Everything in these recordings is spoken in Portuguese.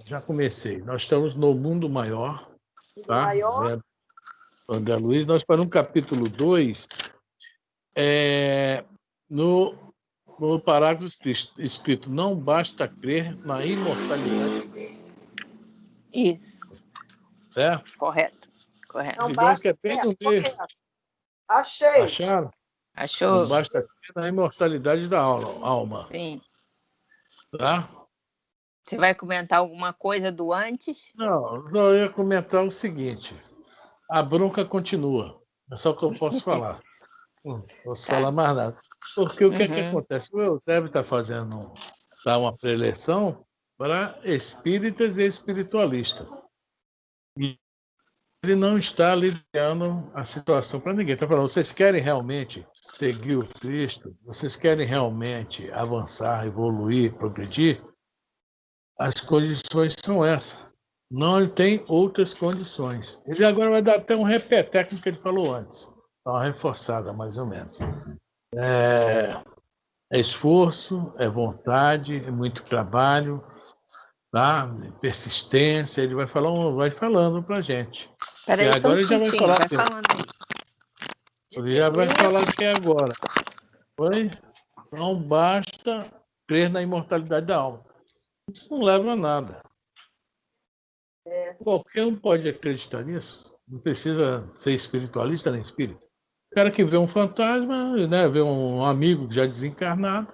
Já comecei. Nós estamos no mundo maior, tá? Maior? André Luiz, nós para no capítulo 2, no parágrafo escrito, não basta crer na imortalidade. Isso. Certo? Correto. Não Digamos basta que é bem no meio. Achei. Acharam? Achou? Não basta crer na imortalidade da alma. Sim. Tá? Você vai comentar alguma coisa do antes? Não, eu ia comentar o seguinte. A bronca continua. É só o que eu posso falar. Não posso falar mais nada. Porque o que é que acontece? O Eusébio está fazendo uma preleção para espíritas e espiritualistas. E ele não está aliviando a situação para ninguém. Está falando, vocês querem realmente seguir o Cristo? Vocês querem realmente avançar, evoluir, progredir? As condições são essas. Não tem outras condições. Ele agora vai dar até um repeteco no que ele falou antes. Dá uma reforçada, mais ou menos. É esforço, é vontade, é muito trabalho, tá? Persistência. Ele vai falando para a gente. Peraí, E agora ele já vai falar. Vai falando. Ele já vai falar o que é agora. Oi? Não basta crer na imortalidade da alma. Isso não leva a nada. Qualquer um pode acreditar nisso. Não precisa ser espiritualista nem espírita. O cara que vê um fantasma, né, vê um amigo já desencarnado,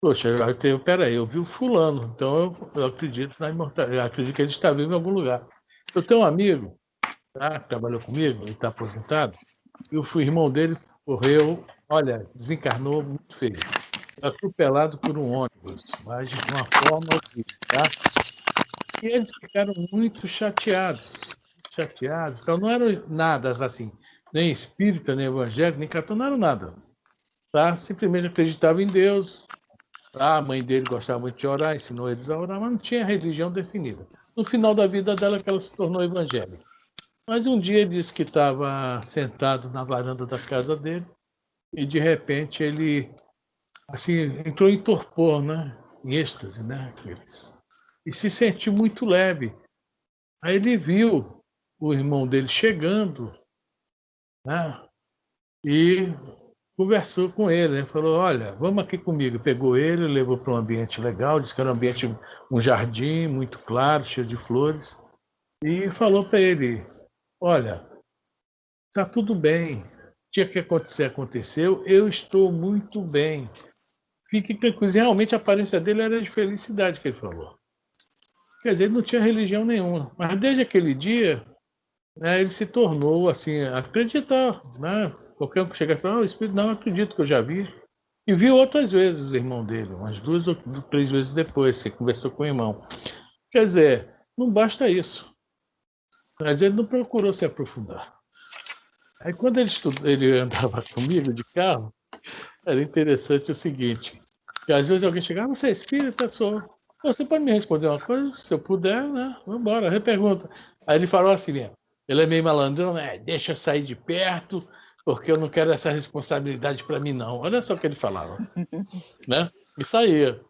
poxa, peraí, eu vi o fulano, então eu acredito na imortalidade, eu acredito que ele está vivo em algum lugar. Eu tenho um amigo, tá, que trabalhou comigo, ele está aposentado, e o irmão dele morreu, olha, desencarnou muito feio. Atropelado por um ônibus, mas de uma forma horrível, tá? E eles ficaram muito chateados. Então, não eram nada assim, nem espírita, nem evangélico, nem católico, não eram nada. Tá? Simplesmente acreditavam em Deus. A mãe dele gostava muito de orar, ensinou eles a orar, mas não tinha religião definida. No final da vida dela, que ela se tornou evangélica. Mas um dia ele disse que estava sentado na varanda da casa dele e, de repente, ele assim, entrou em torpor, né? Em êxtase, né? E se sentiu muito leve. Aí ele viu o irmão dele chegando, né? E conversou com ele, né? Falou, olha, vamos aqui comigo. Pegou ele, levou para um ambiente legal, disse que era um ambiente, um jardim muito claro, cheio de flores, e falou para ele, olha, está tudo bem, tinha que acontecer, aconteceu, eu estou muito bem. Fique tranquilo. Realmente a aparência dele era de felicidade, que ele falou. Quer dizer, ele não tinha religião nenhuma, mas desde aquele dia, né, ele se tornou assim, acreditar, né? Qualquer um que chega e fala, o espírito não acredito que eu já vi. E viu outras vezes o irmão dele, umas 2 ou 3 vezes depois, você conversou com o irmão. Quer dizer, não basta isso. Mas ele não procurou se aprofundar. Aí quando ele andava comigo de carro, era interessante o seguinte, que às vezes alguém chegava, você é espírita? Sou. Você pode me responder uma coisa? Se eu puder, né? Vamos embora, repergunta. Aí ele falou assim mesmo, ele é meio malandrão, né? Deixa eu sair de perto, porque eu não quero essa responsabilidade para mim, não. Olha só o que ele falava, né? E saía.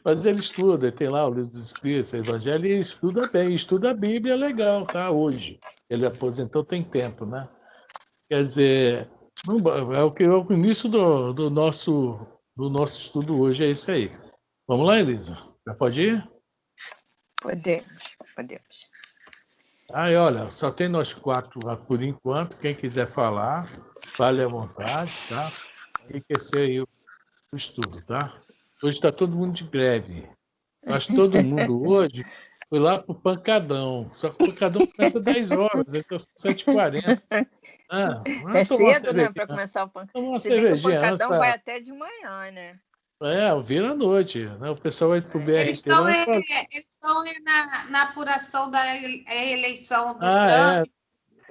Mas ele estuda, ele tem lá o livro dos Espíritos, o Evangelho, e estuda bem, estuda a Bíblia legal, tá? Hoje. Ele aposentou tem tempo, né? Quer dizer, é o início do nosso estudo hoje, é isso aí. Vamos lá, Elisa? Já pode ir? Podemos. Aí, olha, só tem nós 4 lá por enquanto. Quem quiser falar, fale à vontade, tá? Enriquecer aí o estudo, tá? Hoje está todo mundo de greve. Mas todo mundo hoje foi lá pro pancadão. Só que o pancadão começa às 10 horas, ele está 7h40. É Tomar uma cedo, né, cervejinha. para começar o pancadão. Tomar uma Se bem que o cervejinha antes pancadão vai até de manhã, né? vira à noite. Né? O pessoal vai pro BRT. Eles estão na apuração da eleição do Trump.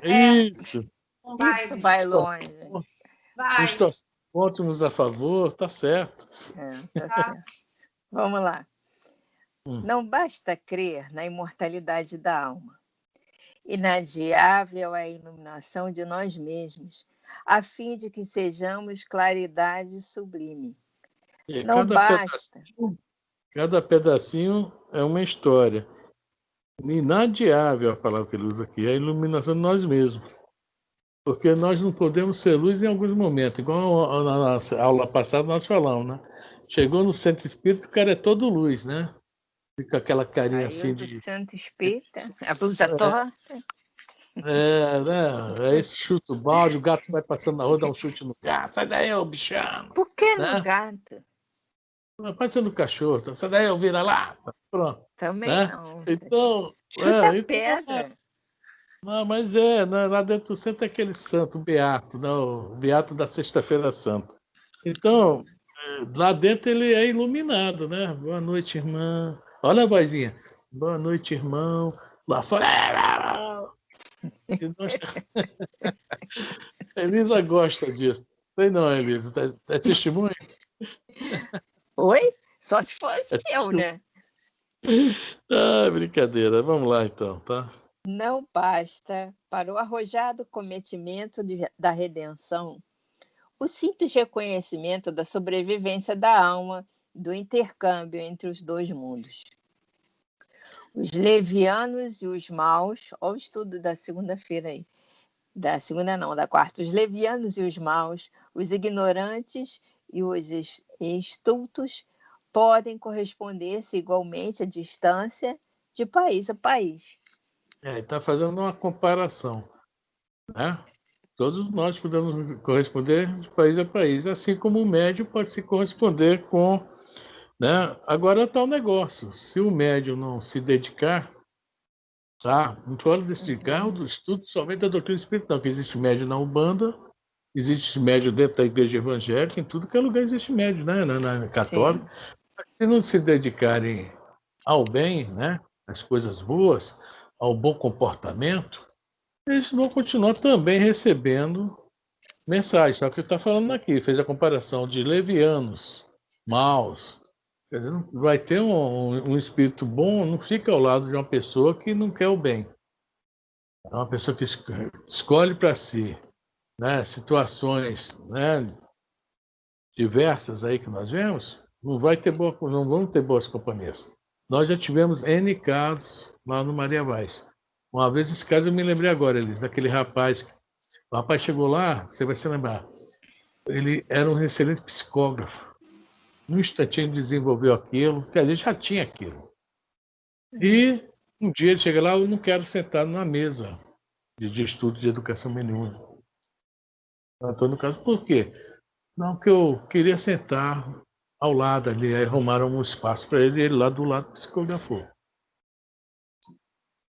Isso. Isso vai longe. Uns contra, uns a favor, tá certo. Tá certo. Vamos lá. Não basta crer na imortalidade da alma, inadiável a iluminação de nós mesmos, a fim de que sejamos claridade sublime. Não basta. Cada pedacinho é uma história inadiável, a palavra que ele usa aqui, é a iluminação de nós mesmos. Porque nós não podemos ser luz em alguns momentos. Igual na nossa aula passada nós falamos, né? Chegou no centro espírita, o cara é todo luz, né? Fica aquela carinha assim de... centro espírita, a blusa torta. Né? Aí chuta o balde, o gato vai passando na rua, dá um chute no gato. Sai daí, ô bichano! Por que né? no gato? Pode ser no cachorro. Sai daí, ô vira-lata. Pronto. Também né? não. Então, Chuta pedra. Não, mas lá dentro do centro é aquele santo, o Beato, né? O Beato da Sexta-feira Santa. Então, lá dentro ele é iluminado, né? Boa noite, irmã. Olha a vozinha. Boa noite, irmão. Lá fora. Elisa gosta disso. Sei não, Elisa. É testemunho? Oi? Só se fosse eu, né? Brincadeira. Vamos lá, então, tá? Não basta, para o arrojado cometimento da redenção, o simples reconhecimento da sobrevivência da alma, do intercâmbio entre os dois mundos. Os levianos e os maus, olha o estudo da segunda-feira aí, da segunda não, da quarta, os levianos e os maus, os ignorantes e os estultos podem corresponder-se igualmente à distância de país a país. Está fazendo uma comparação, né? Todos nós podemos corresponder de país a país, assim como o médium pode se corresponder com... né? Agora está o negócio. Se o médium não se dedicar, tá? Não falo de dedicar o estudo somente da doutrina espírita, não, que existe médium na Umbanda, existe médium dentro da igreja evangélica, em tudo que é lugar existe médium, né? Na católica. Se não se dedicarem ao bem, né? Às coisas boas, ao bom comportamento, eles vão continuar também recebendo mensagens. Só que ele está falando aqui, fez a comparação de levianos, maus. Quer dizer, vai ter um espírito bom, não fica ao lado de uma pessoa que não quer o bem. É uma pessoa que escolhe para si, né, situações, né, diversas aí que nós vemos, não vamos ter boas companhias. Nós já tivemos N casos lá no Maria Vaz. Uma vez esse caso eu me lembrei agora, Elis, daquele rapaz. O rapaz chegou lá, você vai se lembrar, ele era um excelente psicógrafo. Num instantinho desenvolveu aquilo, porque a gente já tinha aquilo. E um dia ele chega lá, eu não quero sentar na mesa de estudo de educação nenhuma. Estou no caso, por quê? Não, que eu queria sentar ao lado ali, aí arrumaram um espaço para ele, e ele lá do lado psicografou.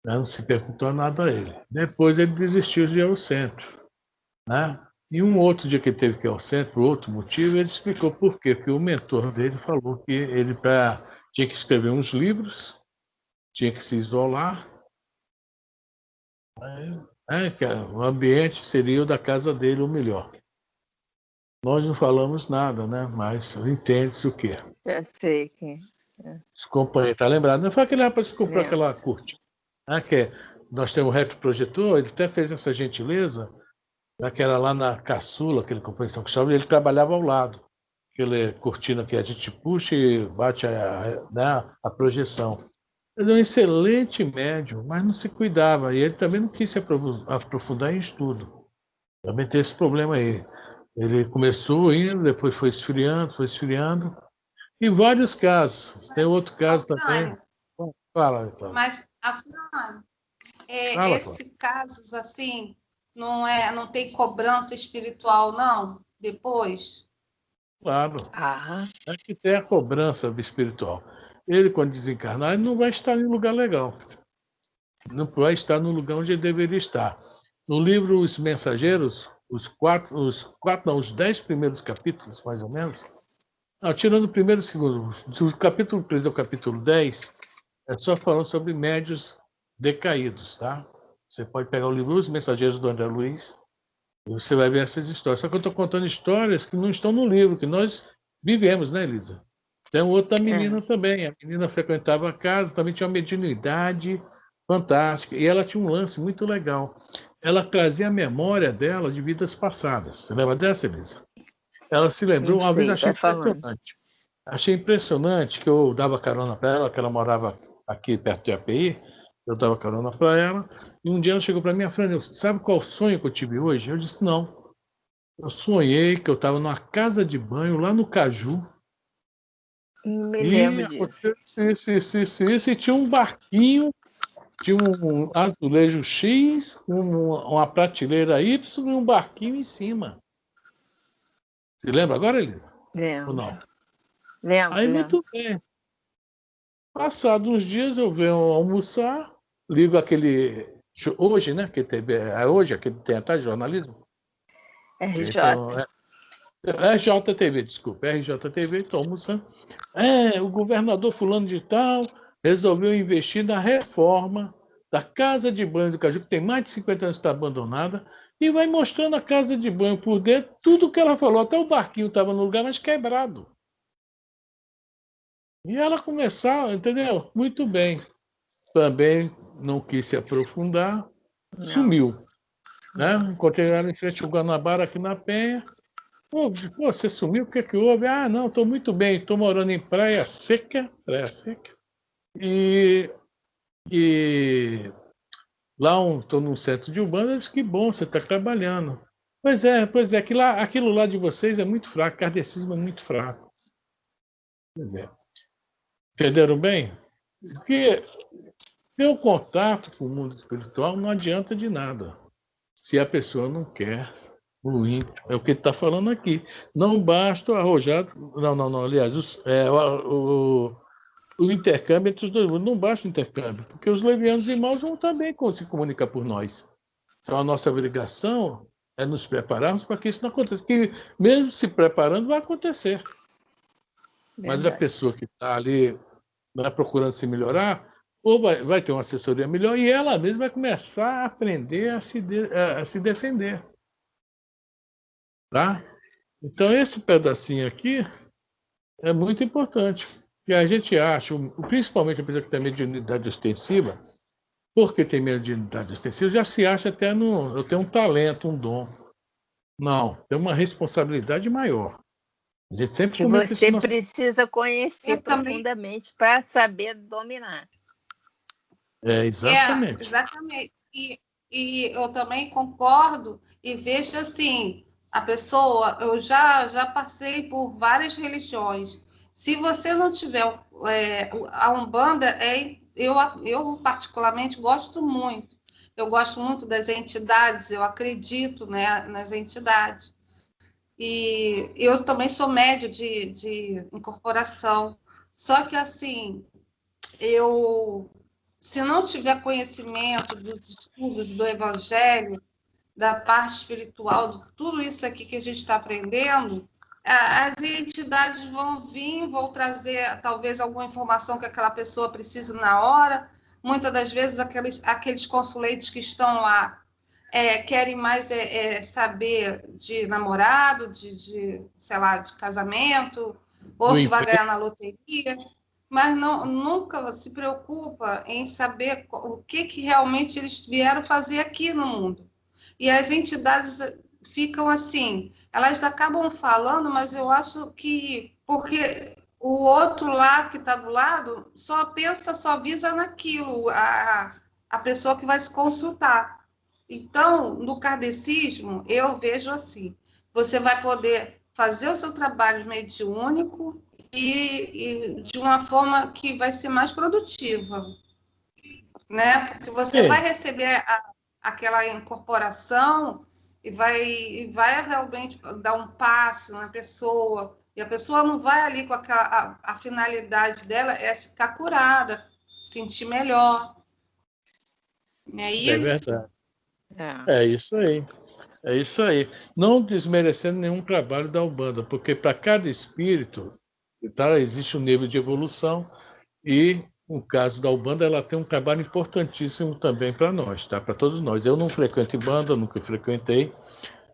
Não se perguntou nada a ele. Depois ele desistiu de ir ao centro, né? E um outro dia que ele teve que ir ao centro, por outro motivo, ele explicou por quê. Porque o mentor dele falou que ele tinha que escrever uns livros, tinha que se isolar, que o ambiente seria o da casa dele o melhor. Nós não falamos nada, né? Mas entende-se o quê? Já sei que... Os companheiros, tá lembrado? Não foi aquele rapaz que comprou aquela cortina, né? Nós temos um rap projetor, ele até fez essa gentileza, que era lá na Caçula, aquele companheiro de São Cristóvão, ele trabalhava ao lado. Aquela cortina que a gente puxa e bate a projeção. Ele é um excelente médium, mas não se cuidava. E ele também não quis se aprofundar em estudo. Também tem esse problema aí. Ele começou indo, depois foi esfriando. Em vários casos. Tem outro caso também. Fala, Cláudia. Mas, Afrânio, esses casos assim, não tem cobrança espiritual, não? Depois? Claro. É que tem a cobrança espiritual. Ele, quando desencarnar, ele não vai estar em lugar legal. Não vai estar no lugar onde ele deveria estar. No livro Os Mensageiros, os 10 primeiros capítulos, mais ou menos, tirando o primeiro e o segundo, do capítulo 3 ao capítulo 10, é só falando sobre médios decaídos, tá? Você pode pegar o livro Os Mensageiros do André Luiz e você vai ver essas histórias. Só que eu estou contando histórias que não estão no livro, que nós vivemos, né, Elisa? Tem outra menina também. A menina frequentava a casa, também tinha uma mediunidade fantástica. E ela tinha um lance muito legal. Ela trazia a memória dela de vidas passadas. Você lembra dessa, Elisa? Ela se lembrou, uma vez achei impressionante. Achei impressionante que eu dava carona para ela, que ela morava aqui perto de API, eu estava carona para ela, e um dia ela chegou para mim, Fran, sabe qual sonho que eu tive hoje? Eu disse, não. Eu sonhei que eu estava numa casa de banho lá no Caju. Me E lembro disso. isso, e tinha um barquinho, tinha um azulejo X, uma prateleira Y e um barquinho em cima. Você lembra agora, Elisa? Ou Lembro. não? Lembro, Aí, lembro. muito bem. Passados uns dias, eu venho almoçar, ligo aquele... Hoje, né? Que TV, é hoje, aquele tem até jornalismo. RJ. Então, RJTV, desculpa, RJTV, estou almoçando. O governador fulano de tal resolveu investir na reforma da casa de banho do Caju, que tem mais de 50 anos que está abandonada, e vai mostrando a casa de banho por dentro, tudo que ela falou, até o barquinho estava no lugar, mas quebrado. E ela começou, entendeu? Muito bem. Também não quis se aprofundar, sumiu. Né? Encontrei ela em frente ao Guanabara, aqui na Penha. Pô, você sumiu? O que é que houve? Ah, não, estou muito bem, estou morando em Praia Seca, e lá estou num centro de Umbanda. Eu disse, que bom, você está trabalhando. Pois é, aquilo lá de vocês é muito fraco, o kardecismo é muito fraco. Pois é. Entenderam bem? Porque ter o contato com o mundo espiritual não adianta de nada, se a pessoa não quer o íntimo. É o que ele está falando aqui. Não basta o arrojado. Não. Aliás, o intercâmbio entre os dois mundos. Não basta o intercâmbio, porque os levianos e maus vão também se comunicar por nós. Então, a nossa obrigação é nos prepararmos para que isso não aconteça. Que, mesmo se preparando, vai acontecer. Mas a pessoa que está ali, né, procurando se melhorar, ou vai ter uma assessoria melhor e ela mesma vai começar a aprender a se defender. Tá? Então, esse pedacinho aqui é muito importante. E a gente acha, principalmente a pessoa que tem mediunidade ostensiva, porque tem mediunidade ostensiva, já se acha até eu tenho um talento, um dom. Não, tem uma responsabilidade maior. A gente sempre Que comenta você isso. precisa conhecer profundamente para saber dominar. Exatamente. Exatamente. E eu também concordo e vejo assim, a pessoa, eu já passei por várias religiões. Se você não tiver a Umbanda, eu particularmente gosto muito. Eu gosto muito das entidades, eu acredito, né, nas entidades. E eu também sou médio de incorporação. Só que, assim, se não tiver conhecimento dos estudos do Evangelho, da parte espiritual, de tudo isso aqui que a gente está aprendendo, as entidades vão vir, vão trazer talvez alguma informação que aquela pessoa precise na hora. Muitas das vezes, aqueles consuletes que estão lá querem mais saber de namorado, sei lá, de casamento, ou se vai ganhar na loteria, mas nunca se preocupa em saber o que realmente eles vieram fazer aqui no mundo. E as entidades ficam assim, elas acabam falando, mas eu acho que porque o outro lá que está do lado só visa naquilo, a pessoa que vai se consultar. Então, no kardecismo, eu vejo assim, você vai poder fazer o seu trabalho mediúnico e de uma forma que vai ser mais produtiva, né? Porque você vai receber aquela incorporação e vai realmente dar um passe na pessoa, e a pessoa não vai ali com a finalidade dela é ficar curada, sentir melhor. É isso? É verdade. É isso aí. É isso aí. Não desmerecendo nenhum trabalho da Umbanda, porque para cada espírito existe um nível de evolução e, no caso da Umbanda, ela tem um trabalho importantíssimo também para nós, tá? Para todos nós. Eu não frequento Umbanda, nunca frequentei,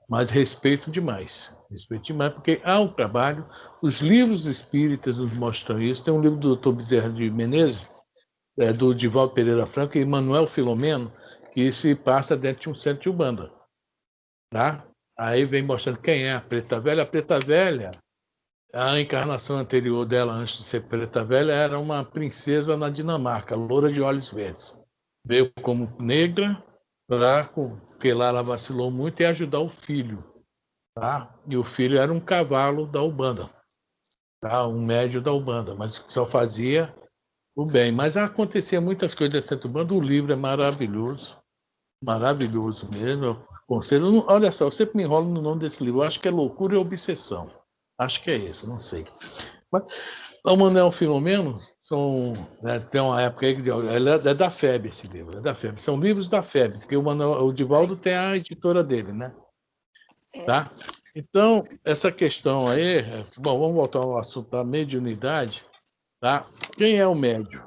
mas respeito demais. Respeito demais, porque há um trabalho, os livros espíritas nos mostram isso. Tem um livro do Dr. Bezerra de Menezes, do Divaldo Pereira Franco e Manuel Filomeno, que se passa dentro de um centro de Umbanda. Tá? Aí vem mostrando quem é a Preta Velha. A Preta Velha A encarnação anterior dela, antes de ser preta velha, era uma princesa na Dinamarca, loura de olhos verdes. Veio como negra, porque lá ela vacilou muito, e ajudar o filho. Tá? E o filho era um cavalo da Umbanda, tá? Um médio da Umbanda, mas que só fazia o bem. Mas acontecia muitas coisas dentro da Umbanda. O livro é maravilhoso mesmo. Eu aconselho. Olha só, eu sempre me enrolo no nome desse livro. Eu acho que é Loucura e Obsessão. Acho que é esse, não sei. Mas o Manuel Filomeno tem uma época aí que é da FEB esse livro, é da FEB. São livros da FEB, porque o Divaldo tem a editora dele, né? Tá? Então, essa questão aí, bom, vamos voltar ao assunto da mediunidade, tá? Quem é o médium?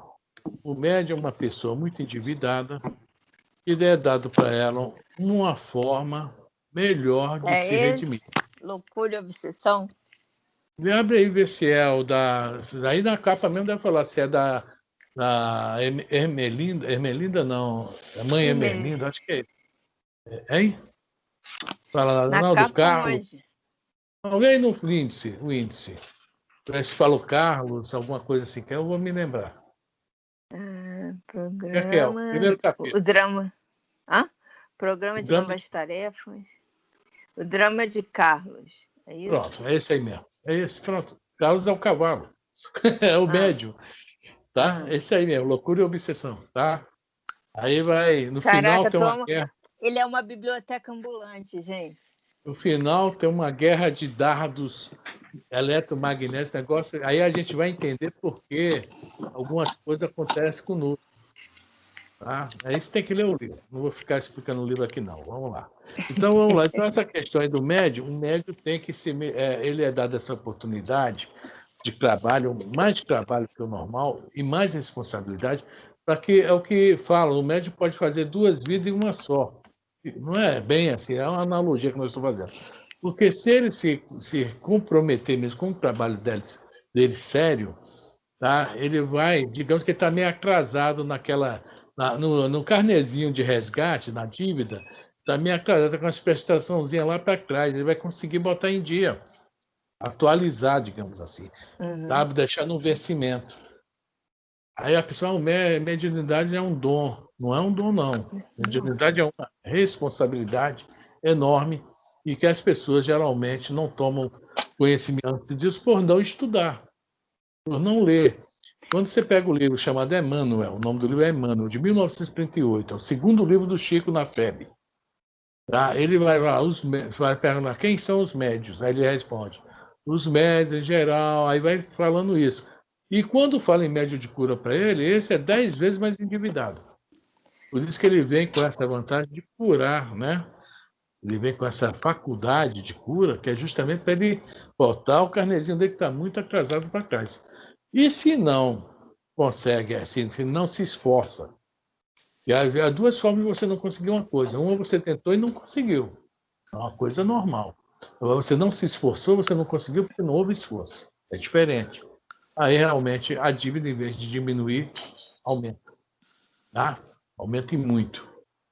O médium é uma pessoa muito endividada e é dado para ela uma forma melhor de se redimir. Loucura e Obsessão? Me abre aí, ver se é o da... Aí na capa mesmo deve falar se é da Ermelinda. Ermelinda não, é mãe Ermelinda, acho que é. Hein? Fala Na não, do capa Carlos. onde? Não, vem no índice, o índice. Se falou Carlos, alguma coisa assim, que eu vou me lembrar. Programa... Que é o primeiro capítulo. O drama. Programa de drama Novas Tarefas. O drama de Carlos. É isso? Pronto, é esse aí mesmo. É esse, pronto. Carlos é o cavalo. É o médium. Tá? Esse aí mesmo, Loucura e Obsessão. Tá? Aí vai, no final tem uma guerra. Ele é uma biblioteca ambulante, gente. No final tem uma guerra de dardos eletromagnéticos, negócio. Aí a gente vai entender por que algumas coisas acontecem conosco. Tá? Aí você tem que ler o livro. Não vou ficar explicando o livro aqui, não. Vamos lá. Então, vamos lá. Então, essa questão aí do médium, o médium tem que se... ele é dado essa oportunidade de trabalho, mais trabalho que o normal e mais responsabilidade, para que, é o que falam, o médium pode fazer duas vidas em uma só. Não é bem assim, é uma analogia que nós estamos fazendo. Porque se ele se comprometer mesmo com o trabalho dele sério, tá? Ele vai, digamos que ele está meio atrasado no carnezinho de resgate, na dívida, está meio atrasado, está com as prestaçõezinhas lá para trás, ele vai conseguir botar em dia, atualizar, digamos assim, tá? Deixar no vencimento. Aí a pessoa, mediunidade é um dom. Não é um dom, não. Mediunidade é uma responsabilidade enorme e que as pessoas geralmente não tomam conhecimento disso por não estudar, por não ler. Quando você pega o livro chamado Emmanuel, o nome do livro é Emmanuel, de 1938, é o segundo livro do Chico na FEB. Tá? Ele vai perguntar quem são os médios. Aí ele responde, os médios em geral, aí vai falando isso. E quando fala em médio de cura para ele, esse é 10 vezes mais endividado. Por isso que ele vem com essa vantagem de curar, né? Ele vem com essa faculdade de cura, que é justamente para ele botar o carnezinho dele que está muito atrasado para trás. E se não consegue, assim, se não se esforça, e há duas formas de você não conseguir uma coisa. Uma você tentou e não conseguiu. É uma coisa normal. Agora, você não se esforçou, você não conseguiu porque não houve esforço. É diferente. Aí, realmente, a dívida, em vez de diminuir, aumenta. Tá? Aumenta e muito.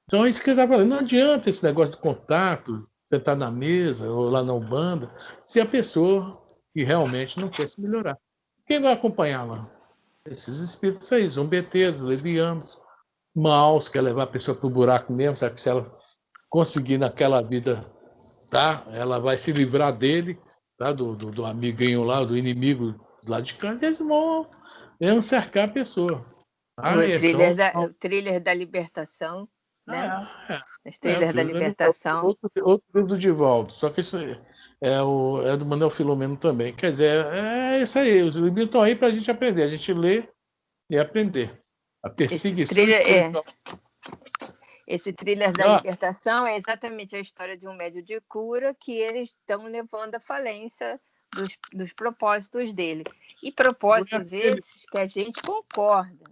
Então, é isso que ele está falando. Não adianta esse negócio de contato, sentar na mesa ou lá na Umbanda, se a pessoa que realmente não quer se melhorar. Quem vai acompanhá-la? Esses espíritos aí, zombeteiros, levianos, maus, quer levar a pessoa para o buraco mesmo, sabe que se ela conseguir naquela vida, tá? Ela vai se livrar dele, tá? Do amiguinho lá, do inimigo lá de cá, eles vão cercar a pessoa. Tá? O thriller da libertação, né? Os thrillers da libertação. Outro livro do Divaldo, só que isso é do Manuel Filomeno também. Quer dizer, é isso aí, os livros estão aí para a gente aprender, a gente lê e aprender. A perseguição Esse thriller da libertação é exatamente a história de um médium de cura que eles estão levando à falência dos propósitos dele. E propósitos esses que a gente concorda.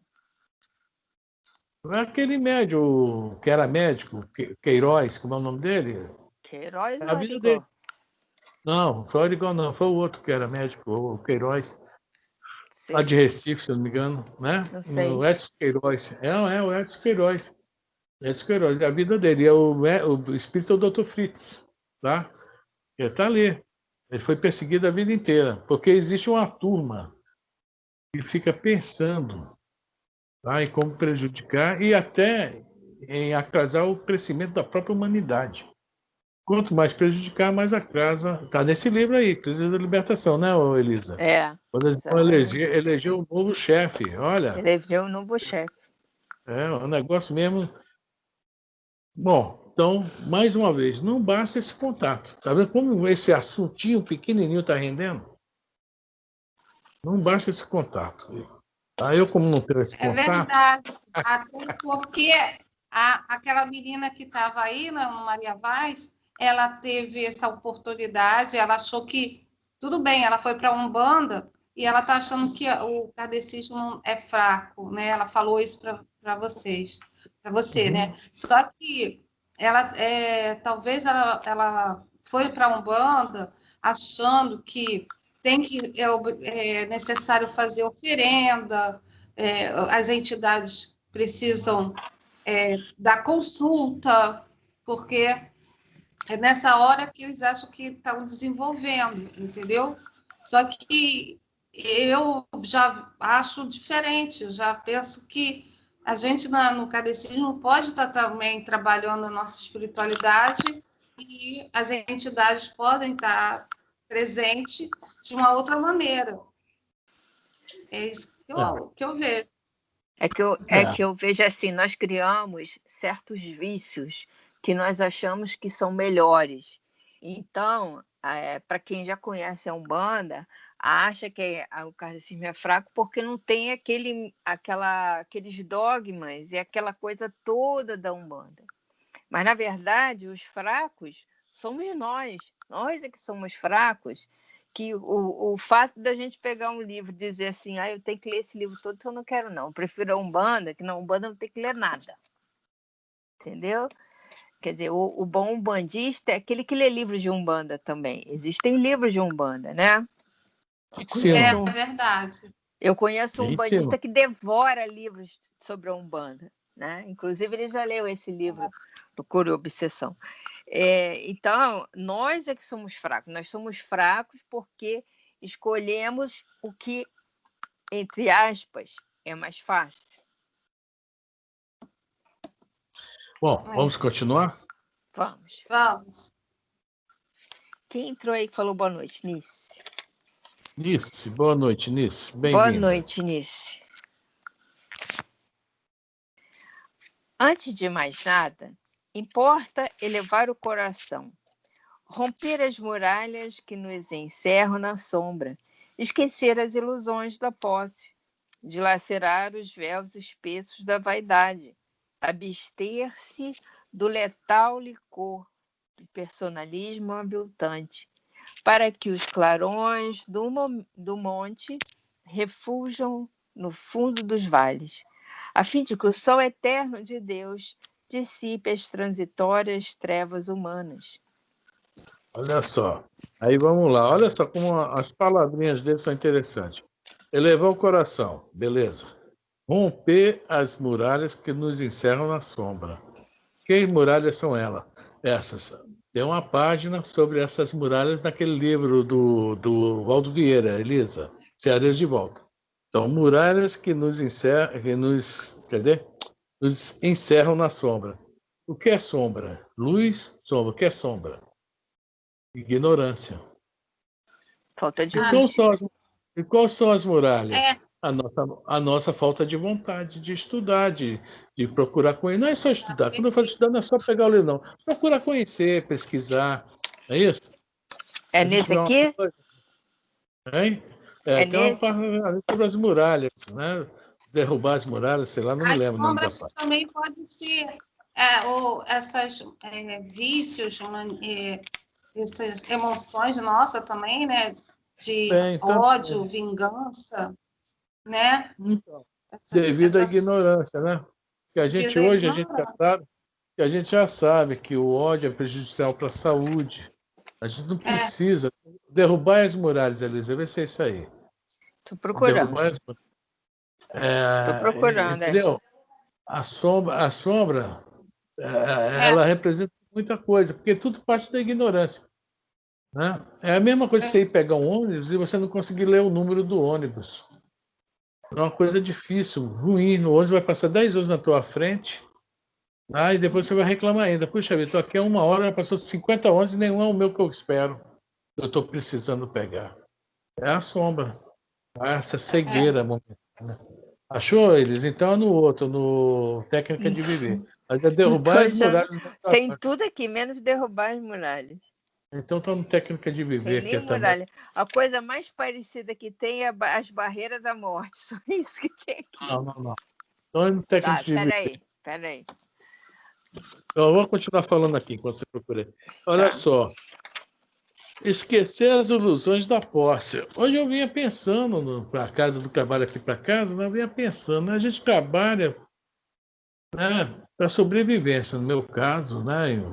Não é aquele médium que era médico, Queiroz, como é o nome dele? Queiroz ou Arigó? Dele. Não, foi o Arigó, não. Foi o outro que era médico, o Queiroz. Lá de Recife, se eu não me engano, né? Não sei. O Edson Queiroz. O Edson Queiroz. Edson Queiroz, a vida dele. O espírito é o Dr. Fritz, tá? Ele está ali. Ele foi perseguido a vida inteira, porque existe uma turma que fica pensando, tá, em como prejudicar e até em atrasar o crescimento da própria humanidade. Quanto mais prejudicar, mais atrasa. Está nesse livro aí, Crise da Libertação, né, Elisa? Quando eles vão Exatamente. eleger um novo chefe. Olha, Elegeu um novo chefe. é um negócio mesmo. Bom, então, mais uma vez, não basta esse contato. Tá vendo como esse assuntinho pequenininho está rendendo? Não basta esse contato. Eu, como não tenho esse É contato. verdade. Até porque aquela menina que estava aí, né, Maria Vaz, ela teve essa oportunidade, ela achou que tudo bem, ela foi para a Umbanda e ela está achando que o kardecismo é fraco, né? Ela falou isso para vocês, para você, né? Só que ela talvez ela foi para a Umbanda achando que é necessário fazer oferenda, as entidades precisam dar consulta, porque é nessa hora que eles acham que estão desenvolvendo, entendeu? Só que eu já acho diferente, já penso que a gente no kardecismo pode estar também trabalhando a nossa espiritualidade e as entidades podem estar presentes de uma outra maneira. É isso que eu vejo. É que eu vejo assim, nós criamos certos vícios que nós achamos que são melhores. Então, para quem já conhece a Umbanda, acha que o kardecismo é fraco porque não tem aqueles dogmas e aquela coisa toda da Umbanda. Mas, na verdade, os fracos somos nós é que somos fracos, que o fato da gente pegar um livro e dizer assim, eu tenho que ler esse livro todo, então eu não quero não, eu prefiro a Umbanda, que na Umbanda não tem que ler nada, entendeu? Quer dizer, o bom umbandista é aquele que lê livros de Umbanda também, existem livros de Umbanda, né? É verdade. Eu conheço um umbandista que devora livros sobre a Umbanda, né? Inclusive ele já leu esse livro do Cura e Obsessão. Então, nós é que somos fracos. Nós somos fracos porque escolhemos o que, entre aspas, é mais fácil. Bom, vamos continuar? Vamos. Quem entrou aí que falou boa noite? Nice. Nice, boa noite, Nice. Bem-vinda. Boa noite, Nice. Antes de mais nada, importa elevar o coração, romper as muralhas que nos encerram na sombra, esquecer as ilusões da posse, dilacerar os véus espessos da vaidade, abster-se do letal licor do personalismo aviltante, para que os clarões do monte refujam no fundo dos vales, a fim de que o sol eterno de Deus dissipe as transitórias trevas humanas. Olha só, aí vamos lá, olha só como as palavrinhas dele são interessantes. Elevar o coração, beleza. Romper as muralhas que nos encerram na sombra. Que muralhas são elas? Essas. Tem uma página sobre essas muralhas naquele livro do Valdo Vieira, Elisa, Ceareiros de Volta. Então, muralhas que nos encerram, nos encerram na sombra. O que é sombra? Luz, sombra. O que é sombra? Ignorância. Falta de luz. E quais são as muralhas? A nossa falta de vontade de estudar, de procurar conhecer. Não é só estudar. Quando eu falo estudar, não é só pegar o livro, não. Procurar conhecer, pesquisar. É isso? É nesse aqui? Tem uma parte sobre as muralhas, né? Derrubar as muralhas, sei lá, não me lembro o nome da parte. As sombras também podem ser essas vícios, essas emoções nossas também, né? De ódio, vingança, né? Então, devido à ignorância, né? Que a gente hoje a gente já sabe que o ódio é prejudicial para a saúde. A gente não precisa derrubar as muralhas, Elisa. Vê se é isso aí. Estou procurando. Estou procurando, entendeu? A sombra, ela representa muita coisa, porque tudo parte da ignorância. Né? É a mesma coisa que você ir pegar um ônibus e você não conseguir ler o número do ônibus. É uma coisa difícil, ruim. O ônibus vai passar 10 horas na tua frente, e depois você vai reclamar ainda. Puxa vida, estou aqui há 1 hora, já passou 50 ônibus e nenhum é o meu que eu espero. Eu estou precisando pegar. É a sombra. Essa cegueira momentânea. Achou eles? Então é no outro, no Técnica de Viver. Mas é derrubar as muralhas. Tem tudo aqui, menos derrubar as muralhas. Então está no Técnica de Viver. Tem nem muralha. A coisa mais parecida que tem é as barreiras da morte. Só isso que tem aqui. Não. Então é no Técnica de Viver. Peraí. Eu vou continuar falando aqui enquanto você procura. Olha só. Esquecer as ilusões da posse. Hoje eu vinha pensando, para casa do trabalho aqui para casa, eu vinha pensando, a gente trabalha, né, para sobrevivência, no meu caso, né,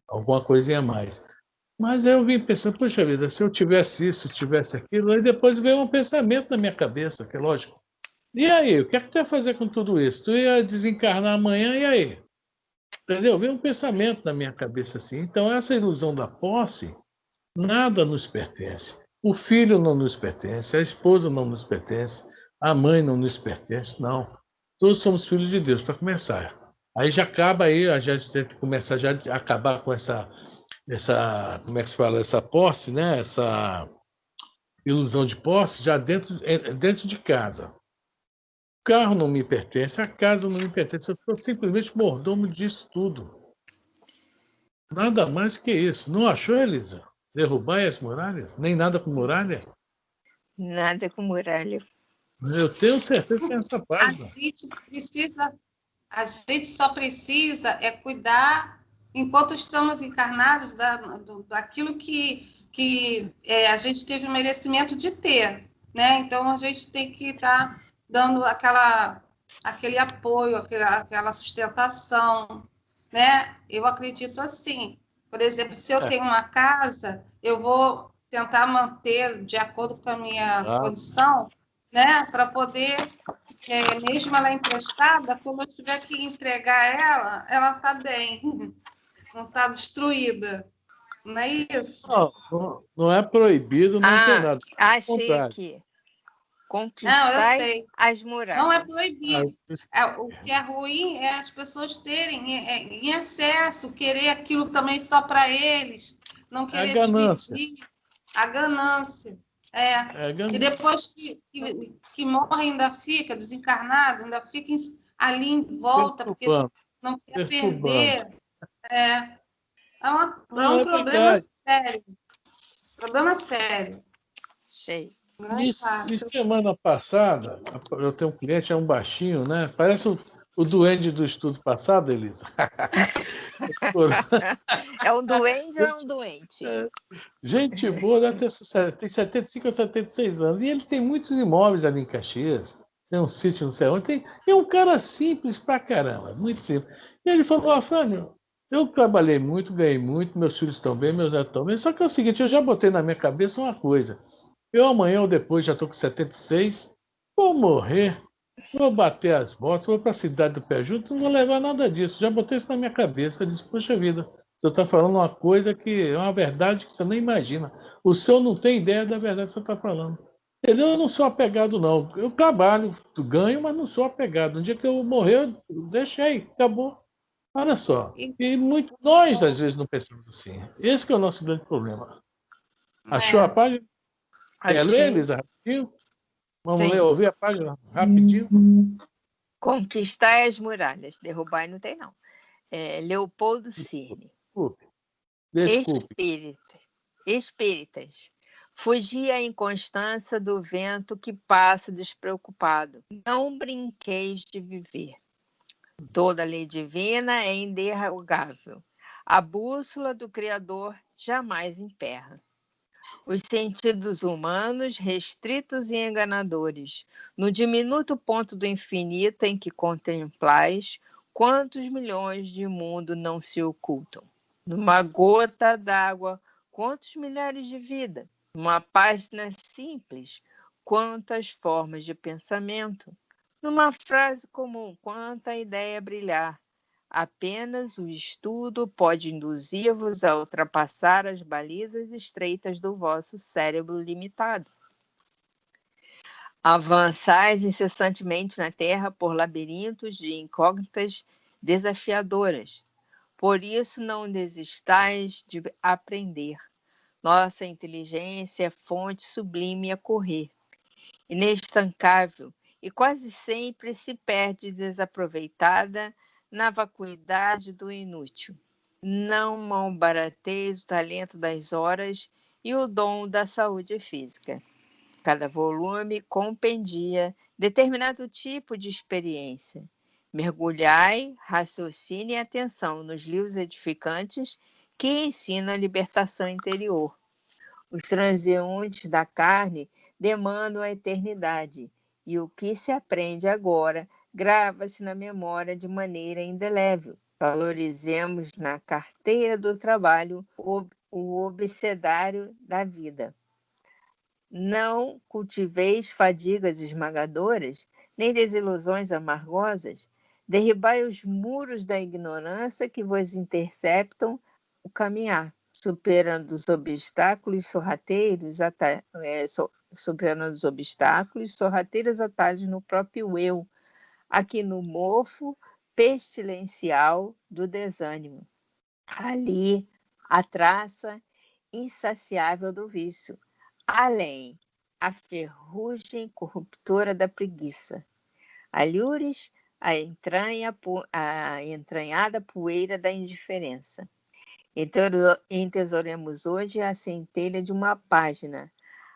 alguma coisinha a mais. Mas aí eu vim pensando, poxa vida, se eu tivesse isso, tivesse aquilo, aí depois veio um pensamento na minha cabeça, que é lógico. E aí, o que é que tu ia fazer com tudo isso? Tu ia desencarnar amanhã, e aí? Entendeu? Veio um pensamento na minha cabeça assim. Então, essa ilusão da posse, nada nos pertence. O filho não nos pertence, a esposa não nos pertence, a mãe não nos pertence, não. Todos somos filhos de Deus, para começar. Aí já acaba aí, a gente tem que começar já a acabar com essa, como é que se fala, essa posse, né? Essa ilusão de posse já dentro de casa. O carro não me pertence, a casa não me pertence, eu sou simplesmente mordomo disso tudo. Nada mais que isso. Não achou, Elisa? Derrubar as muralhas? Nem nada com muralha? Nada com muralha. Eu tenho certeza que tem essa página. A gente só precisa cuidar, enquanto estamos encarnados, daquilo que a gente teve o merecimento de ter, né? Então, a gente tem que estar dando aquele apoio, aquela sustentação, né? Eu acredito assim. Por exemplo, se eu tenho uma casa, eu vou tentar manter de acordo com a minha condição, né? Para poder, mesmo ela emprestada, quando eu tiver que entregar ela está bem, não está destruída. Não é isso? Não é proibido, não tem nada. Achei aqui. Conquistar as muralhas. Não é proibido. O que é ruim é as pessoas terem em excesso, querer aquilo também só para eles, não querer dividir. A ganância. E depois que morre, ainda fica desencarnado, ainda fica ali em volta, porque não quer perder. É um problema sério. Problema sério. Sei. E semana passada, eu tenho um cliente, é um baixinho, né? Parece o duende do estudo passado, Elisa. É um duende ou é um doente? Gente boa, deve ter sucesso. Tem 75 ou 76 anos. E ele tem muitos imóveis ali em Caxias. Tem um sítio, não sei onde. É um cara simples pra caramba, muito simples. E ele falou, Afrânio, eu trabalhei muito, ganhei muito, meus filhos estão bem, meus netos estão bem. Só que é o seguinte, eu já botei na minha cabeça uma coisa. Eu amanhã ou depois já estou com 76, vou morrer, vou bater as botas, vou para a cidade do Pé Junto, não vou levar nada disso. Já botei isso na minha cabeça. Eu disse, poxa vida, você está falando uma coisa que é uma verdade que você nem imagina. O senhor não tem ideia da verdade que você está falando. Eu não sou apegado, não. Eu trabalho, ganho, mas não sou apegado. No dia que eu morrer, deixei, acabou. Olha só. E nós, às vezes, não pensamos assim. Esse que é o nosso grande problema. Achou a página? Quer ler, Elisa, rapidinho? Vamos ler, ouvir a página rapidinho? Conquistar as muralhas. Derrubar não tem, não. Leopoldo Cirne. Desculpe. Espíritas. Fugir à inconstância do vento que passa despreocupado. Não brinqueis de viver. Toda lei divina é inderrogável. A bússola do Criador jamais emperra. Os sentidos humanos, restritos e enganadores, no diminuto ponto do infinito em que contemplais, quantos milhões de mundo não se ocultam? Numa gota d'água, quantos milhares de vida? Numa página simples, quantas formas de pensamento? Numa frase comum, quanta ideia brilhar? Apenas o estudo pode induzir-vos a ultrapassar as balizas estreitas do vosso cérebro limitado. Avançais incessantemente na Terra por labirintos de incógnitas desafiadoras. Por isso não desistais de aprender. Nossa inteligência é fonte sublime a correr, inestancável, e quase sempre se perde desaproveitada na vacuidade do inútil. Não malbarateis o talento das horas e o dom da saúde física. Cada volume compendia determinado tipo de experiência. Mergulhai, raciocínio e atenção nos livros edificantes que ensinam a libertação interior. Os transeuntes da carne demandam a eternidade, e o que se aprende agora grava-se na memória de maneira indelével. Valorizemos na carteira do trabalho o obsedário da vida. Não cultiveis fadigas esmagadoras, nem desilusões amargosas. Derribai os muros da ignorância que vos interceptam o caminhar, superando os obstáculos sorrateiros, atalhos no próprio eu, aqui no mofo pestilencial do desânimo. Ali, a traça insaciável do vício. Além, a ferrugem corruptora da preguiça. Alhures, a entranhada poeira da indiferença. Entesouremos hoje a centelha de uma página,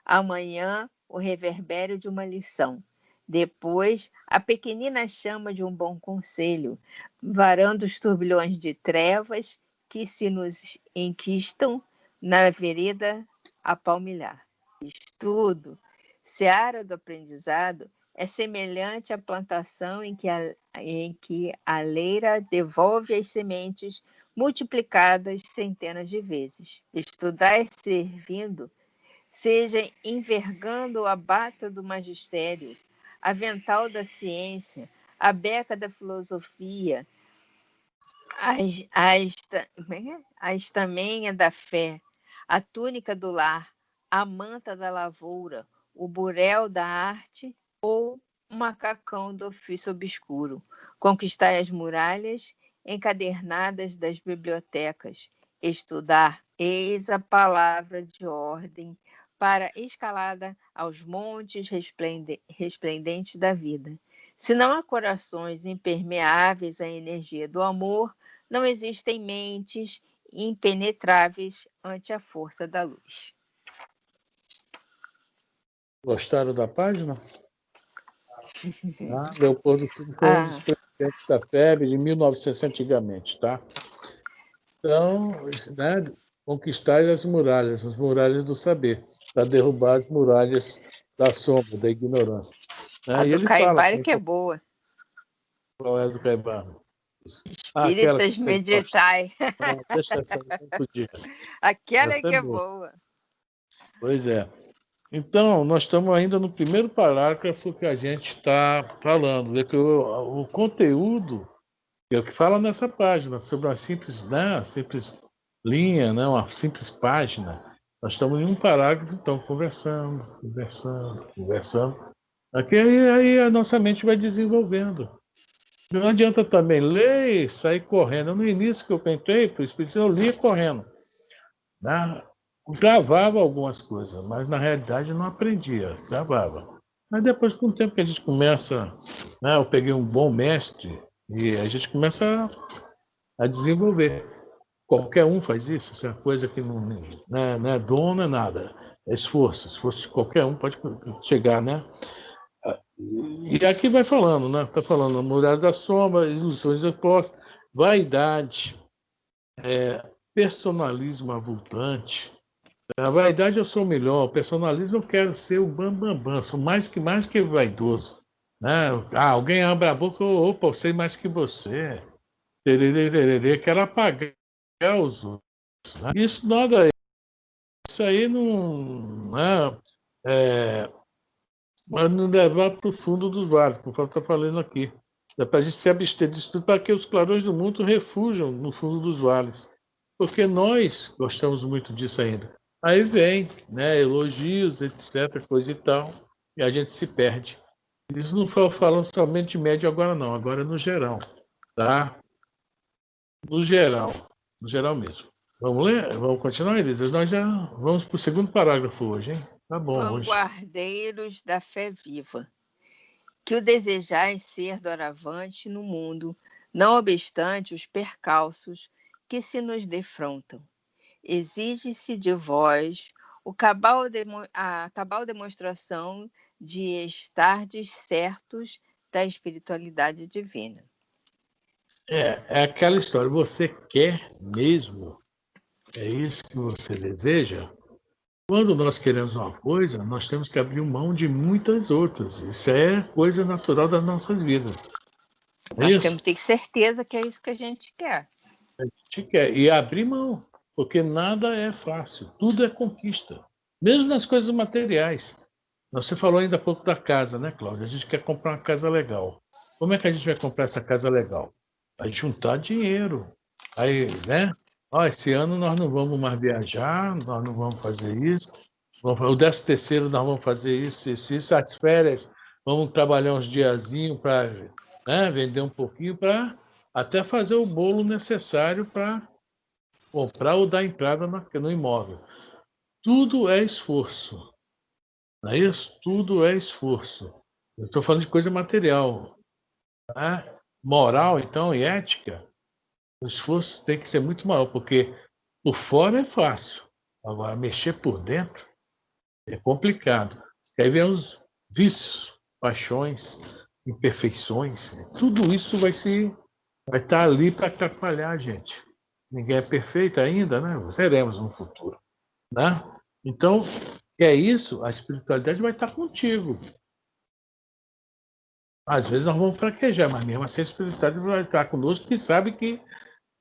amanhã o reverbério de uma lição, depois a pequenina chama de um bom conselho, varando os turbilhões de trevas que se nos enquistam na vereda a palmilhar. Estudo, seara do aprendizado, é semelhante à plantação em que a leira devolve as sementes multiplicadas centenas de vezes. Estudar servindo, seja envergando a bata do magistério, avental da ciência, a beca da filosofia, a estamenha da fé, a túnica do lar, a manta da lavoura, o burel da arte ou o macacão do ofício obscuro. Conquistai as muralhas encadernadas das bibliotecas. Estudar, eis a palavra de ordem para a escalada aos montes resplendentes da vida. Se não há corações impermeáveis à energia do amor, não existem mentes impenetráveis ante a força da luz. Gostaram da página? Leopoldo II foi um dos presidentes da FEB de 1960 antigamente, tá? Então, né, conquistar as muralhas do saber, para derrubar as muralhas da sombra, da ignorância. Né? A E do ele Caibara fala, que é boa. Qual é a do Caibara? Espíritas meditai. Deixa essa outro dia. Aquela Essa que é é boa. boa. Pois é. Então, nós estamos ainda no primeiro parágrafo que a gente está falando. Vê que o conteúdo é o que fala nessa página, sobre uma simples, né, simples linha, né, uma simples página. Nós estamos em um parágrafo, então, conversando. Aqui aí a nossa mente vai desenvolvendo. Não adianta também ler e sair correndo. No início que eu entrei para o Espírito, eu lia correndo. Né? Gravava algumas coisas, mas na realidade não aprendia, gravava. Mas depois, com o tempo que a gente começa, né, eu peguei um bom mestre e a gente começa a desenvolver. Qualquer um faz isso, essa coisa que não é dom, não é nada, é esforço. Esforço de qualquer um pode chegar, né? E aqui vai falando, né? Está falando mulher da sombra, ilusões opostas, vaidade, personalismo avultante. A vaidade eu sou melhor, o personalismo eu quero ser o bambambam, sou mais que vaidoso. Né? Alguém abre a boca, opa, eu sei mais que você. Tererê, tererê, quero apagar os outros. Né? Isso nada, isso aí não. Mas não levar para o fundo dos vales, por favor, está falando aqui. É para a gente se abster disso tudo, para que os clarões do mundo refujam no fundo dos vales. Porque nós gostamos muito disso ainda. Aí vem, né, elogios, etc., coisa e tal, e a gente se perde. Isso não foi falando somente de médio agora, não. Agora é no geral, tá? No geral mesmo. Vamos ler? Vamos continuar, Elisa? Nós já vamos para o segundo parágrafo hoje, hein? Tá bom hoje. Vanguardeiros da fé viva, que o desejais ser doravante no mundo, não obstante os percalços que se nos defrontam. Exige-se de vós a cabal demonstração de estardes certos da espiritualidade divina. É aquela história. Você quer mesmo? É isso que você deseja? Quando nós queremos uma coisa, nós temos que abrir mão de muitas outras. Isso é coisa natural das nossas vidas. É Nós isso? temos que ter certeza que é isso que a gente quer. A gente quer. E abrir mão, porque nada é fácil. Tudo é conquista. Mesmo nas coisas materiais. Você falou ainda há pouco da casa, né, Cláudia? A gente quer comprar uma casa legal. Como é que a gente vai comprar essa casa legal? Vai juntar dinheiro. Aí, né? Ó, esse ano nós não vamos mais viajar, nós não vamos fazer isso. O 13º nós vamos fazer isso. As férias, vamos trabalhar uns diazinhos para, né, vender um pouquinho para até fazer o bolo necessário para comprar ou dar entrada no imóvel. Tudo é esforço. Não é isso? Tudo é esforço. Eu estou falando de coisa material. Né? Moral, então, e ética, o esforço tem que ser muito maior, porque por fora é fácil. Agora, mexer por dentro é complicado. Porque aí vem os vícios, paixões, imperfeições. Tudo isso vai estar ali para atrapalhar a gente. Ninguém é perfeito ainda, né? Seremos no futuro. Né? Então, é isso, a espiritualidade vai estar contigo. Às vezes nós vamos fraquejar, mas mesmo assim a espiritualidade vai estar conosco, que sabe que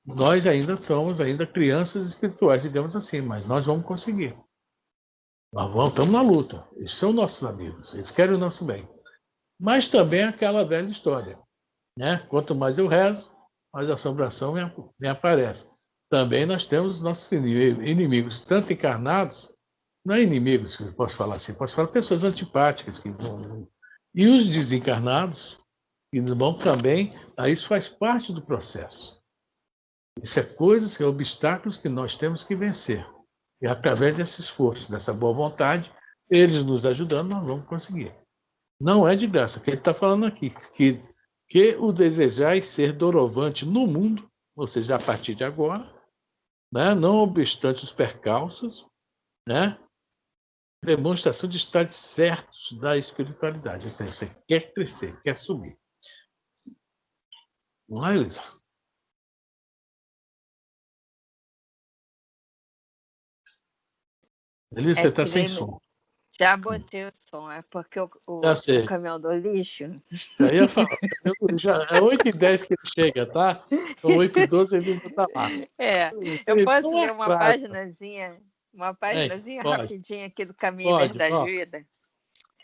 nós ainda somos crianças espirituais, digamos assim, mas nós vamos conseguir. Estamos na luta. Eles são nossos amigos, eles querem o nosso bem. Mas também aquela velha história, né? Quanto mais eu rezo, mais a assombração me aparece. Também nós temos os nossos inimigos, tanto encarnados, não é inimigos que eu posso falar assim, posso falar pessoas antipáticas que vão. E os desencarnados, que vão também, isso faz parte do processo. Isso é coisas, que é obstáculos que nós temos que vencer. E através desse esforço, dessa boa vontade, eles nos ajudando, nós vamos conseguir. Não é de graça. O que ele está falando aqui, que o desejais ser doravante no mundo, ou seja, a partir de agora, né, não obstante os percalços, né, demonstração de estar certos da espiritualidade. Ou seja, você quer crescer, quer subir. Não é, Elisa? Elisa, você está sem som. Já botei o som, é porque o caminhão do lixo. Já ia falar, é 8h10 que ele chega, tá? Então 8h12 ele não está lá. Eu posso ler uma paginazinha rapidinha aqui do Caminho da Ajuda?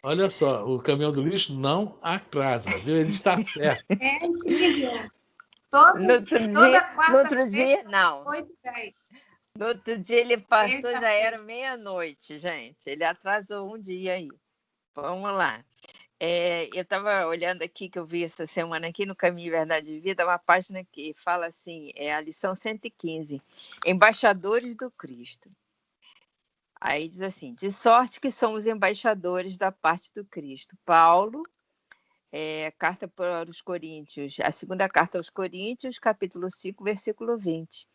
Olha só, o caminhão do lixo não atrasa, viu? Ele está certo. É incrível. No outro dia, não. 8h10. No outro dia ele passou, já era meia-noite, gente. Ele atrasou um dia aí. Vamos lá. Eu estava olhando aqui, que eu vi essa semana aqui no Caminho Verdade e Vida, uma página que fala assim, a lição 115, Embaixadores do Cristo. Aí diz assim, de sorte que somos embaixadores da parte do Cristo. Paulo, carta para os Coríntios, a segunda carta aos Coríntios, capítulo 5, versículo 20.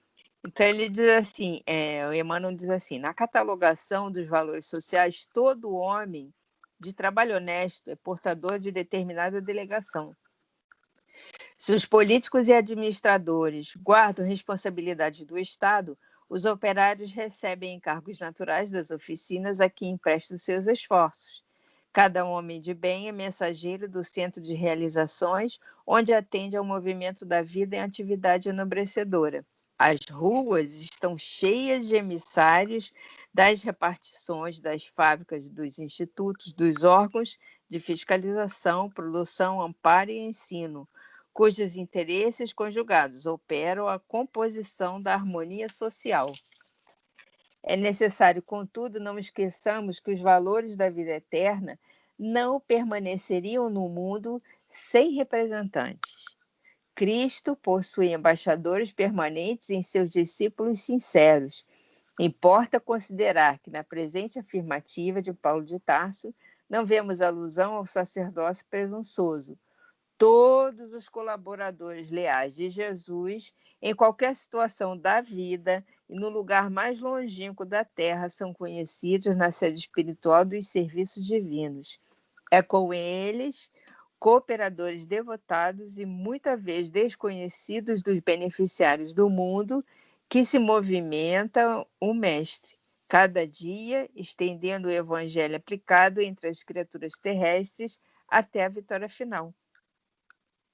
Então ele diz assim, o Emmanuel diz assim, na catalogação dos valores sociais, todo homem de trabalho honesto é portador de determinada delegação. Se os políticos e administradores guardam responsabilidade do Estado, os operários recebem encargos naturais das oficinas a que emprestam seus esforços. Cada homem de bem é mensageiro do centro de realizações, onde atende ao movimento da vida em atividade enobrecedora. As ruas estão cheias de emissários das repartições, das fábricas, dos institutos, dos órgãos de fiscalização, produção, amparo e ensino, cujos interesses conjugados operam a composição da harmonia social. É necessário, contudo, não esqueçamos que os valores da vida eterna não permaneceriam no mundo sem representantes. Cristo possui embaixadores permanentes em seus discípulos sinceros. Importa considerar que, na presente afirmativa de Paulo de Tarso, não vemos alusão ao sacerdócio presunçoso. Todos os colaboradores leais de Jesus, em qualquer situação da vida e no lugar mais longínquo da terra, são conhecidos na sede espiritual dos serviços divinos. É com eles, cooperadores devotados e muitas vezes desconhecidos dos beneficiários do mundo, que se movimenta o Mestre, cada dia estendendo o evangelho aplicado entre as criaturas terrestres até a vitória final.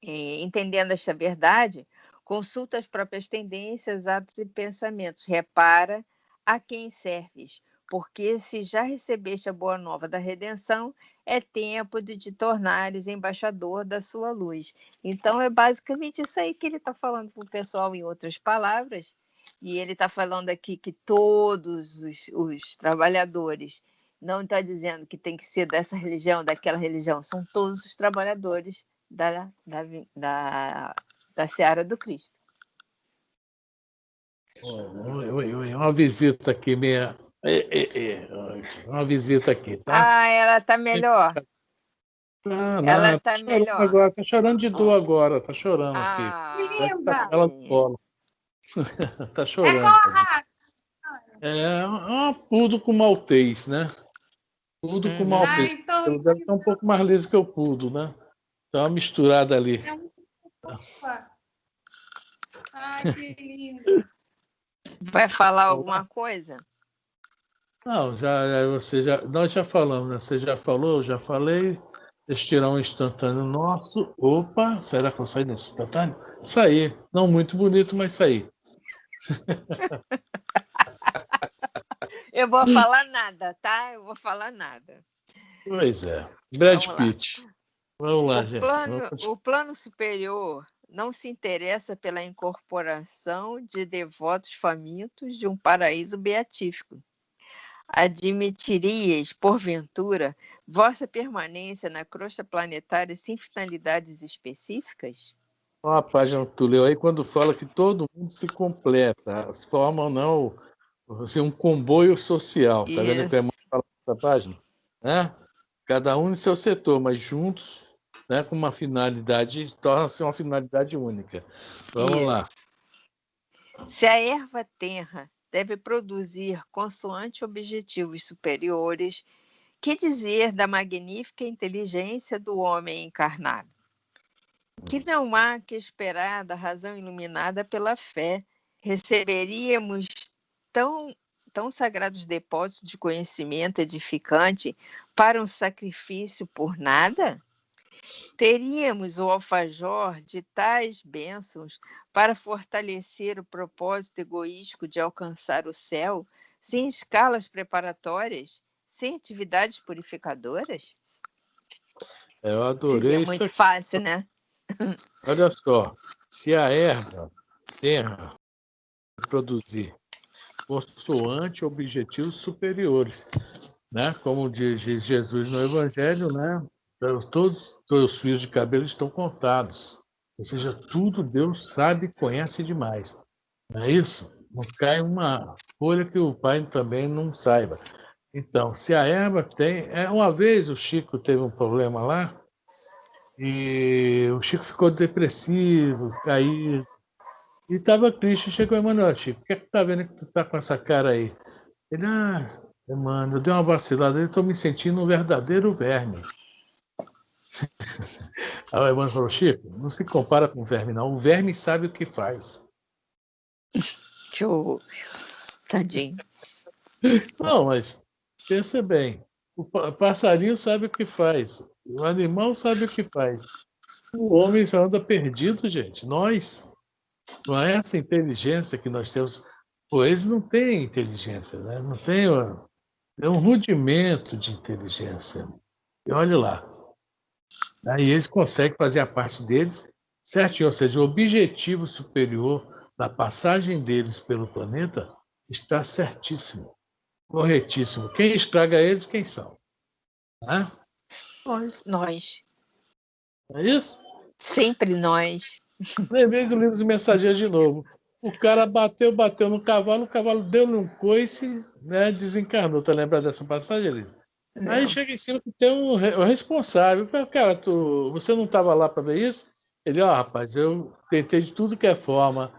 Entendendo esta verdade, consulta as próprias tendências, atos e pensamentos. Repara a quem serves, porque se já recebeste a boa nova da redenção, é tempo de te tornares embaixador da sua luz. Então, é basicamente isso aí que ele está falando para o pessoal, em outras palavras. E ele está falando aqui que todos os trabalhadores, não está dizendo que tem que ser dessa religião, daquela religião, são todos os trabalhadores da seara do Cristo. Uma visita aqui, uma visita aqui, tá? Ah, ela está melhor. Ela está melhor. Agora, tá chorando de dor agora, tá chorando aqui. Que linda! Ela cola. Tá chorando. É qual raça? É um pudo com maltês, né? Pudo com maltês. Então, Ele deve estar um pouco mais liso que o pudo, né? Tá uma misturada ali. Ai, que lindo. Vai falar alguma coisa? Não, nós já falamos, né? Você já falou, eu já falei. Deixa eu tirar um instantâneo nosso. Opa, será que eu saí nesse instantâneo? Saí. Não muito bonito, mas saí. Eu vou falar nada, tá? Eu vou falar nada. Pois é. Brad Pitt. Vamos lá, gente. O plano superior não se interessa pela incorporação de devotos famintos de um paraíso beatífico. Admitirias, porventura, vossa permanência na crosta planetária sem finalidades específicas? Uma página que tu leu aí, quando fala que todo mundo se completa, formam não assim, um comboio social. Tá vendo que é muito falado nessa página? Né? Cada um em seu setor, mas juntos, né, com uma finalidade, torna-se uma finalidade única. Vamos lá. Se a erva tenra deve produzir consoante objetivos superiores, que dizer da magnífica inteligência do homem encarnado? Que não há que esperar da razão iluminada pela fé. Receberíamos tão sagrados depósitos de conhecimento edificante para um sacrifício por nada? Teríamos o alfajor de tais bênçãos para fortalecer o propósito egoístico de alcançar o céu, sem escalas preparatórias, sem atividades purificadoras? Eu adorei Seria isso muito aqui. fácil, né? Olha só, se a erva terra produzir consoante objetivos superiores, né? Como diz Jesus no Evangelho, né? Todos os fios de cabelo estão contados. Ou seja, tudo Deus sabe e conhece demais. Não é isso? Não cai uma folha que o Pai também não saiba. Então, se a erva tem... Uma vez o Chico teve um problema lá e o Chico ficou depressivo, caído. E estava triste. Chegou Emmanuel, Chico, o que é que tá vendo que tu tá com essa cara aí? Ele, mano, eu dei uma vacilada, eu estou me sentindo um verdadeiro verme. Aí o Emmanuel falou, Chico, não se compara com o verme, não. O verme sabe o que faz. Tadinho. Não, mas pensa bem. O passarinho sabe o que faz. O animal sabe o que faz. O homem só anda perdido, gente. Nós. Não é essa inteligência que nós temos. Pô, eles não têm inteligência, né? Não tem... É um rudimento de inteligência. E olha lá. Aí eles conseguem fazer a parte deles certinho, ou seja, o objetivo superior da passagem deles pelo planeta está certíssimo, corretíssimo. Quem estraga eles, quem são? Né? Nós. É isso? Sempre nós. Lembrei do livro dos Mensageiros de novo. O cara bateu no cavalo, o cavalo deu-lhe um coice, né, desencarnou. Tá lembrado dessa passagem, Elisa? Aí chega em cima que tem um responsável. Fala, cara, você não estava lá para ver isso? Ele, rapaz, eu tentei de tudo que é forma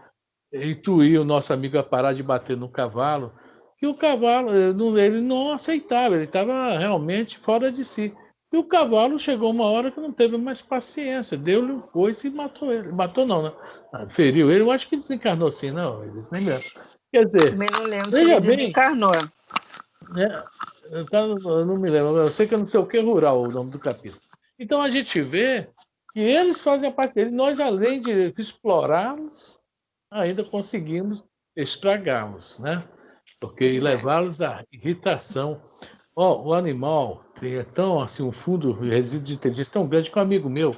intuir o nosso amigo a parar de bater no cavalo, que o cavalo, ele não aceitava, ele estava realmente fora de si. E o cavalo chegou uma hora que não teve mais paciência, deu-lhe um coice e matou ele. Matou não, né? Feriu ele, eu acho que desencarnou assim, não, eles nem lembram. Quer dizer, Também não lembro se veja ele bem, desencarnou. né? Eu não me lembro, eu sei que é não sei o que rural o nome do capítulo. Então a gente vê que eles fazem a parte deles, nós além de explorá-los, ainda conseguimos estragá-los, né? Porque levá-los à irritação. O animal tem tão assim um fundo resíduo de inteligência tão grande que um amigo meu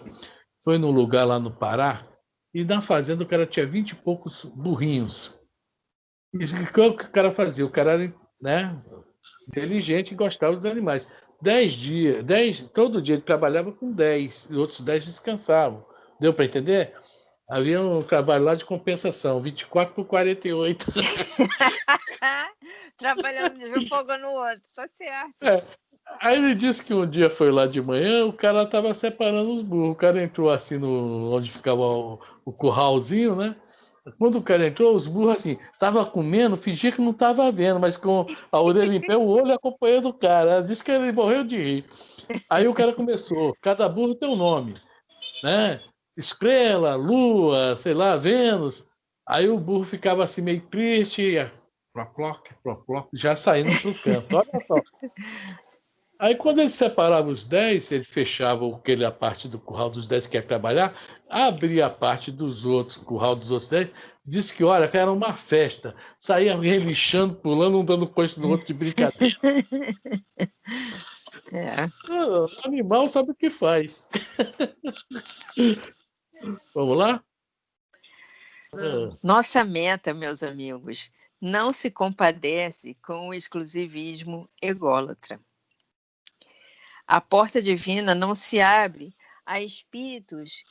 foi num lugar lá no Pará e na fazenda o cara tinha 20 e poucos burrinhos. E o que o cara fazia? O cara era, né, inteligente e gostava dos animais. 10 dias, 10, todo dia ele trabalhava com 10 e outros 10 descansavam. Deu para entender? Havia um trabalho lá de compensação, 24 por 48. Trabalhando de um fogo no outro, tá certo. É. Aí ele disse que um dia foi lá de manhã, o cara estava separando os burros. O cara entrou assim no onde ficava o curralzinho, né? Quando o cara entrou, os burros assim, estavam comendo, fingia que não estava vendo, mas com a orelha em pé, o olho acompanhando o cara. Disse que ele morreu de rir. Aí o cara começou, cada burro tem um nome, né? Estrela, Lua, sei lá, Vênus. Aí o burro ficava assim meio triste, plop, já saindo pro canto. Olha só. Aí, quando ele separava os 10, ele fechava a parte do curral dos 10 que ia trabalhar, abria a parte dos outros, curral dos outros 10, disse que, olha, que era uma festa. Saía relixando, pulando, um dando coice no outro de brincadeira. O animal sabe o que faz. Vamos lá? Nossa meta, meus amigos, não se compadece com o exclusivismo ególatra. A porta divina não se abre a espíritos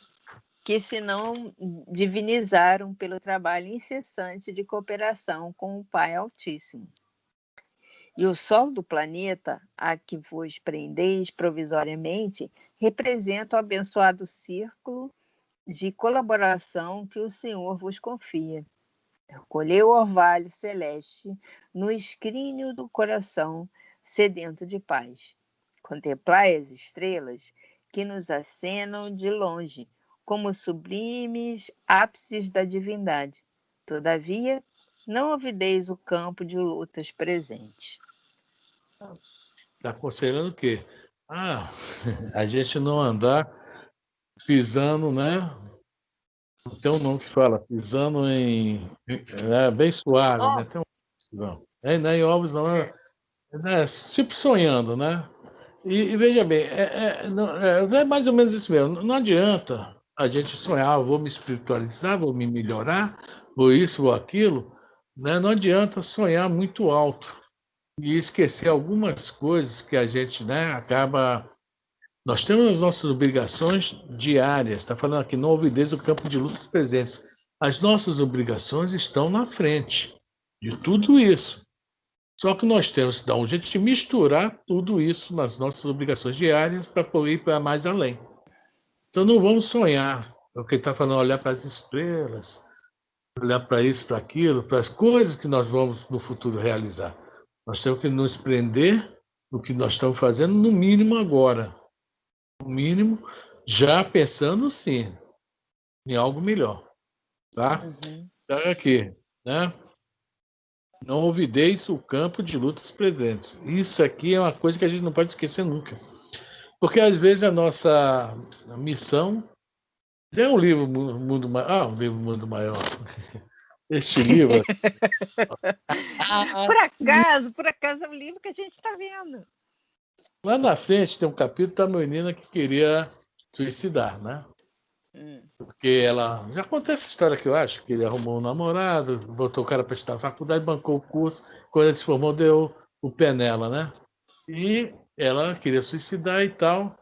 que se não divinizaram pelo trabalho incessante de cooperação com o Pai Altíssimo. E o sol do planeta, a que vos prendeis provisoriamente, representa o abençoado círculo de colaboração que o Senhor vos confia. Colheu o orvalho celeste no escrínio do coração sedento de paz. Contemplai as estrelas que nos acenam de longe, como sublimes ápices da divindade. Todavia, não olvideis o campo de lutas presente. Está aconselhando o quê? A gente não andar pisando, né? Tem um nome que fala, pisando bem suave, né? Tem não é em ovos, não. Tipo sonhando, né? E veja bem, não é mais ou menos isso mesmo. Não adianta a gente sonhar, vou me espiritualizar, vou me melhorar, vou isso, vou aquilo. Né? Não adianta sonhar muito alto e esquecer algumas coisas que a gente, né, acaba. Nós temos as nossas obrigações diárias. Está falando aqui, não ouvideis o campo de lutas presentes. As nossas obrigações estão na frente de tudo isso. Só que nós temos que dar um jeito de misturar tudo isso nas nossas obrigações diárias para poder ir para mais além. Então não vamos sonhar. É o que ele está falando, olhar para as estrelas, olhar para isso, para aquilo, para as coisas que nós vamos no futuro realizar. Nós temos que nos prender no que nós estamos fazendo, no mínimo agora. No mínimo, já pensando, sim, em algo melhor. Tá? Então, aqui, né? Não olvideis o campo de lutas presentes. Isso aqui é uma coisa que a gente não pode esquecer nunca. Porque, às vezes, a nossa missão é um livro Mundo Maior. Um livro Mundo Maior. Este livro. Por acaso é o livro que a gente está vendo. Lá na frente tem um capítulo da menina que queria suicidar, né? Porque ela... Já contei essa história que eu acho, que ele arrumou um namorado, botou o cara para estudar na faculdade, bancou o curso, quando ele se formou, deu o pé nela, né? E ela queria suicidar e tal,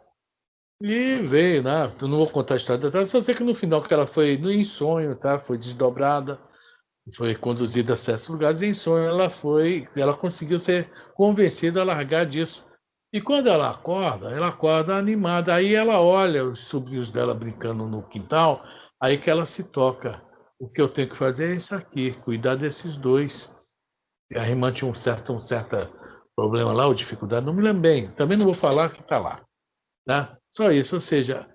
e veio, né? Eu não vou contar a história dela, só sei que no final que ela foi em sonho, tá? Foi desdobrada, foi conduzida a certos lugares, e em sonho ela conseguiu ser convencida a largar disso. E quando ela acorda animada. Aí ela olha os sobrinhos dela brincando no quintal, aí que ela se toca. O que eu tenho que fazer é isso aqui, cuidar desses dois. E a irmã tinha um certo problema lá, ou dificuldade, não me lembro bem. Também não vou falar que está lá. Tá? Só isso, ou seja,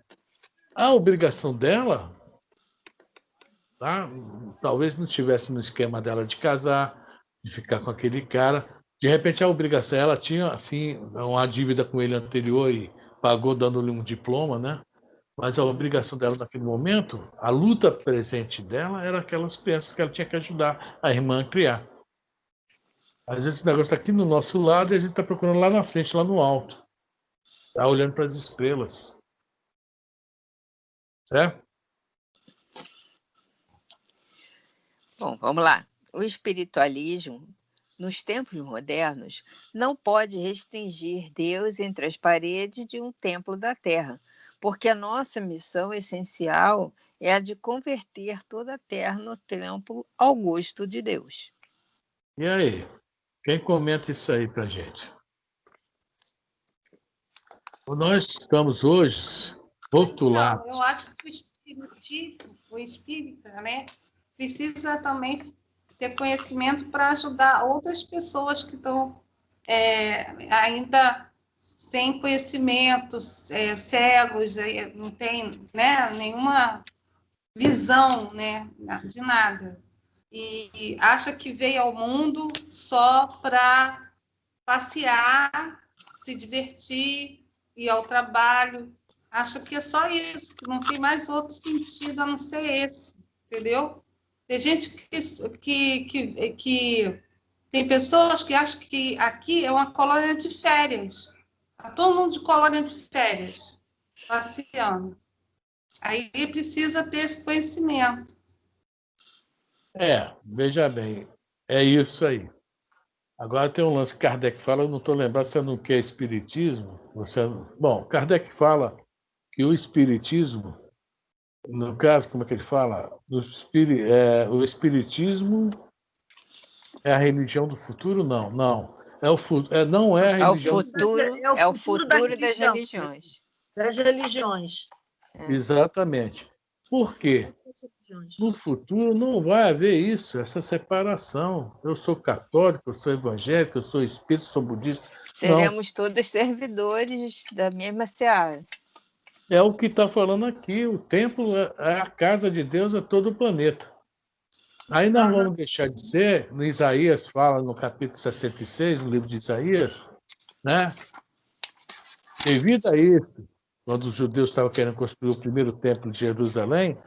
a obrigação dela, tá? Talvez não estivesse no esquema dela de casar, de ficar com aquele cara. De repente, a obrigação, ela tinha assim, uma dívida com ele anterior e pagou dando-lhe um diploma, né? Mas a obrigação dela naquele momento, a luta presente dela era aquelas crianças que ela tinha que ajudar a irmã a criar. Às vezes o negócio está aqui no nosso lado e a gente está procurando lá na frente, lá no alto. Está olhando para as estrelas. Certo? Bom, vamos lá. O espiritualismo, nos tempos modernos, não pode restringir Deus entre as paredes de um templo da Terra, porque a nossa missão essencial é a de converter toda a Terra no templo ao gosto de Deus. E aí? Quem comenta isso aí para gente? Nós estamos hoje rotulados. Não, eu acho que o espírita, né, precisa também ter conhecimento para ajudar outras pessoas que estão ainda sem conhecimento, cegos, não tem, né, nenhuma visão, né, de nada. E acha que veio ao mundo só para passear, se divertir, ir ao trabalho. Acha que é só isso, que não tem mais outro sentido a não ser esse, entendeu? Tem gente que tem pessoas que acham que aqui é uma colônia de férias. Está todo mundo de colônia de férias, passeando. Aí precisa ter esse conhecimento. Veja bem, é isso aí. Agora tem um lance que Kardec fala, eu não estou lembrando se é no que é espiritismo. Bom, Kardec fala que o espiritismo, no caso, como é que ele fala? O espiritismo é a religião do futuro? Não, não. Não é a religião do futuro. É o futuro das religiões. Das religiões. Exatamente. Por quê? No futuro não vai haver isso, essa separação. Eu sou católico, eu sou evangélico, eu sou espírita, eu sou budista. Seremos todos servidores da mesma seara. É o que está falando aqui. O templo é a casa de Deus a todo o planeta. Aí nós vamos deixar de ser, no Isaías fala no capítulo 66, no livro de Isaías, né? Devido a isso, quando os judeus estavam querendo construir o primeiro templo de Jerusalém,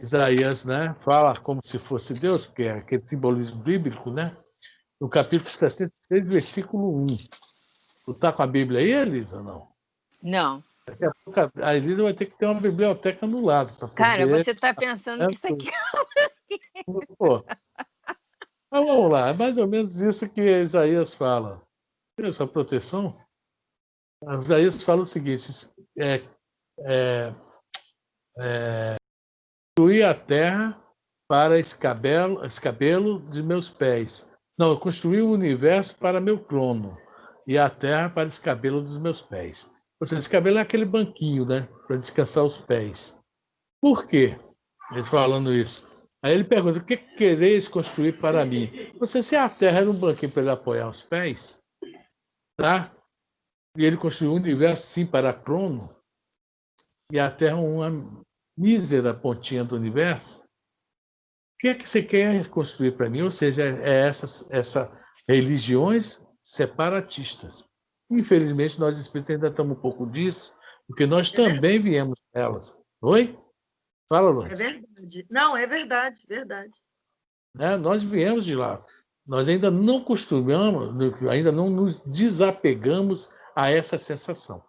Isaías, né, fala como se fosse Deus, porque é aquele simbolismo bíblico, né? No capítulo 66, versículo 1. Tu está com a Bíblia aí, Elisa, não? Não. Daqui a pouco a Elisa vai ter que ter uma biblioteca no lado. Cara, você está pensando que isso aqui... Pô. Mas vamos lá, é mais ou menos isso que Isaías fala. Essa proteção. Isaías fala o seguinte: construir a terra para escabelo de meus pés. Não, eu construí o universo para meu trono e a terra para escabelo dos meus pés. Ou seja, escabelo é aquele banquinho, né, para descansar os pés. Por quê? Ele falando isso. Aí ele pergunta: o que quereis construir para mim? Se a terra era um banquinho para ele apoiar os pés, tá? E ele construiu o universo, sim, para trono, e a terra uma mísera pontinha do universo. O que é que você quer construir para mim? Ou seja, essas religiões separatistas. Infelizmente, nós espíritas ainda estamos um pouco disso, porque nós também viemos delas. Oi? Fala, Luiz. É verdade. Não, é verdade, verdade. Nós viemos de lá. Nós ainda não costumamos, ainda não nos desapegamos a essa sensação.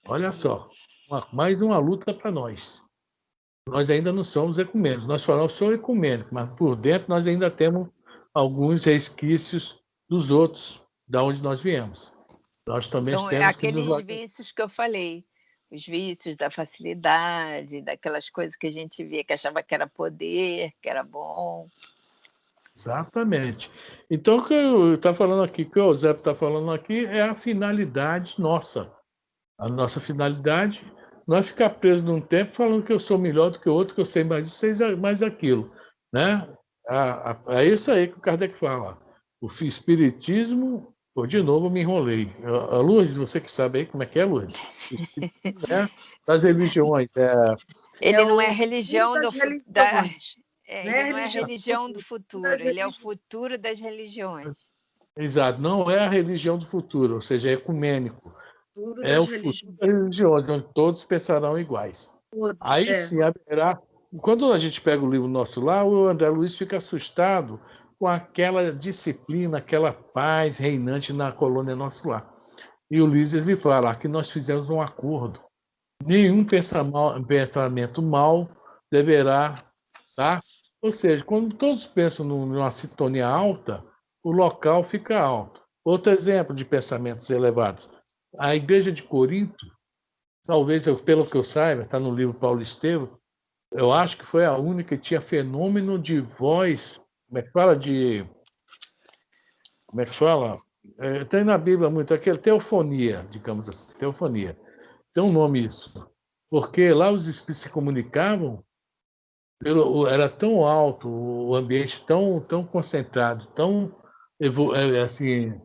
Olha só, mais uma luta para nós. nós ainda não somos ecumênicos. Nós falamos sou ecumênico, mas por dentro nós ainda temos alguns resquícios dos outros, da onde nós viemos. Nós também São temos que nos aqueles vícios que eu falei, os vícios da facilidade, daquelas coisas que a gente via que achava que era poder, que era bom. Exatamente. Então, o que eu estou falando aqui, o que o Eusébio está falando aqui é a finalidade nossa. A nossa finalidade, nós ficar presos num tempo falando que eu sou melhor do que o outro, que eu sei mais isso, sei mais aquilo. Né? É isso aí que o Kardec fala. O espiritismo, pô, de novo me enrolei. A Lourdes, você que sabe aí como é que é, Lourdes? O espiritismo das religiões. Ele não é o religião futuro do, das da, religiões. Não ele é não é religião religião do futuro, das ele é o religiões. futuro das religiões. Exato, não é a religião do futuro, ou seja, é ecumênico. Futuro É das o futuro religiões. das religiões, onde todos pensarão iguais. Todos, Aí sim haverá. Quando a gente pega o livro nosso lá, o André Luiz fica assustado com aquela disciplina, aquela paz reinante na colônia nosso lá. E o Luiz lhe fala que nós fizemos um acordo. Nenhum pensamento mal deverá, tá? Ou seja, quando todos pensam numa sintonia alta, o local fica alto. Outro exemplo de pensamentos elevados. A igreja de Corinto, talvez, pelo que eu saiba, está no livro Paulo Estevam, eu acho que foi a única que tinha fenômeno de voz, como é que fala? Como é que fala? Tem na Bíblia muito, aquele teofonia, digamos assim, teofonia. Tem um nome isso. Porque lá os espíritos se comunicavam, era tão alto, o ambiente tão concentrado, tão assim,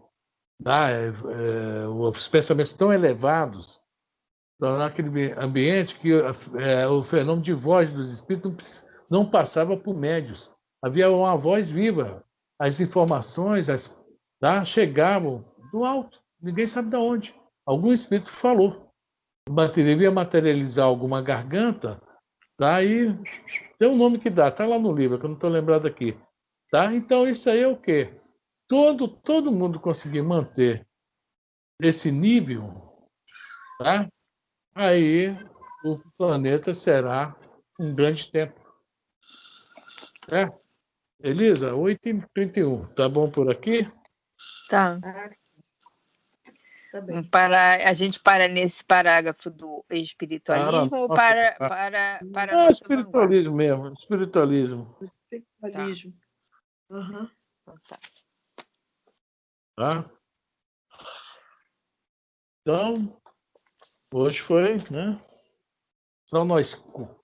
os pensamentos tão elevados, naquele ambiente que o fenômeno de voz dos espíritos não passava por médios. Havia uma voz viva. As informações chegavam do alto. Ninguém sabe de onde. Algum espírito falou. Devia materializar alguma garganta, e tem um nome que dá, está lá no livro, que eu não estou lembrado aqui. Tá? Então, isso aí é o quê? Todo mundo conseguir manter esse nível, tá? Aí o planeta será um grande templo. Elisa, 8h31. Tá bom por aqui? Tá. Tá bem. A gente para nesse parágrafo do espiritualismo ou para Não, espiritualismo mesmo, espiritualismo. Espiritualismo. Tá. Uhum. Tá? Então, hoje foi, né? São nós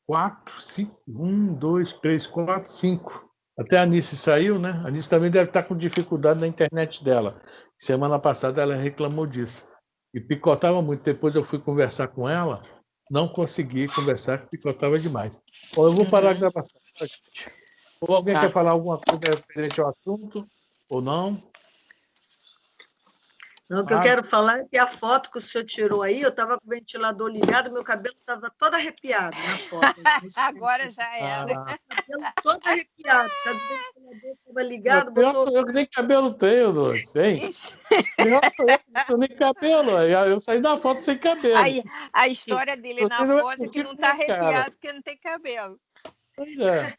4, 5, 1, 2, 3, 4, 5. Até a Anice saiu, né? A Anice também deve estar com dificuldade na internet dela. Semana passada ela reclamou disso. E picotava muito. Depois eu fui conversar com ela, não consegui conversar, porque picotava demais. Bom, eu vou parar a gravação. Ou alguém quer falar alguma coisa referente ao assunto, ou não? Não, o que eu quero falar é que a foto que o senhor tirou aí, eu estava com o ventilador ligado, meu cabelo estava todo arrepiado na foto. Agora já era. Meu cabelo todo arrepiado, o ventilador estava ligado, botou... Eu que nem cabelo tenho, Doce, hein? Pior sou eu que não tenho nem cabelo. Eu saí da foto sem cabelo. Aí, a história dele Você na não foto é que não está arrepiado porque não tem cabelo. Pois é.